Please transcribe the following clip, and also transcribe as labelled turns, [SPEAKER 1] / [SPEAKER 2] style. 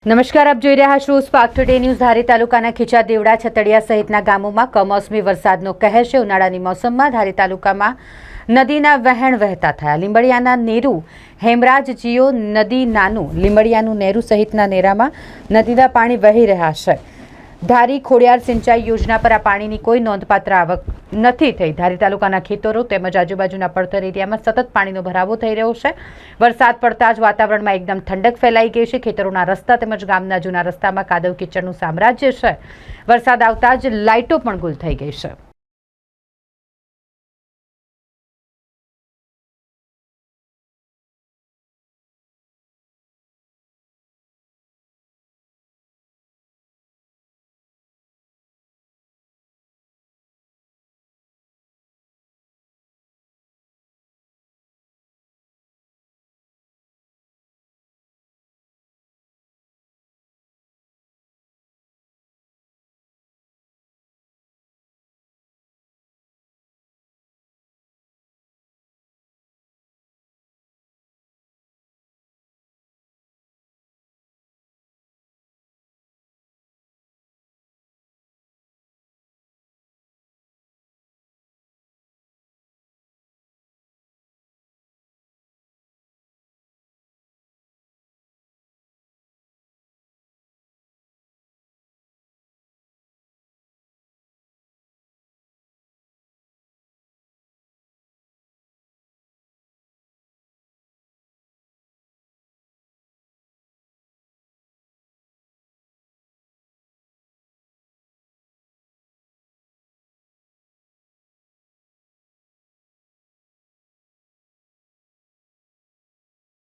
[SPEAKER 1] નમસ્કાર, આપ જોઈ રહ્યા છો સ્પાર્ક ટુડે ન્યૂઝ। ધારી તાલુકાના ખીચા, દેવડા, છતડિયા સહિતના ગામોમાં કમોસમી વરસાદનો કહેર છે। ઉનાળાની મોસમમાં ધારી તાલુકામાં નદીના વહેણ વહેતા થયા। લીંબડિયાના નેરુ, હેમરાજ, જીઓ નદી, નાનું લીંબડિયાનું નેરુ સહિતના નેરામાં નદીના પાણી વહી રહ્યા છે। ધારી ખોડિયાર સિંચાઈ યોજના પર આ પાણીની કોઈ નોંધપાત્ર આવક નથી થઈ। ધારી તાલુકાના ખેતરો તેમજ આજુબાજુના પડતર એરિયામાં સતત પાણીનો ભરાવો થઈ રહ્યો છે। વરસાદ પડતા જ વાતાવરણમાં એકદમ ઠંડક ફેલાઈ ગઈ છે। ખેતરોના રસ્તા તેમજ ગામના જૂના રસ્તામાં કાદવ કીચડનું સામ્રાજ્ય છે। વરસાદ આવતા જ લાઇટો પણ ગુલ થઈ ગઈ છે।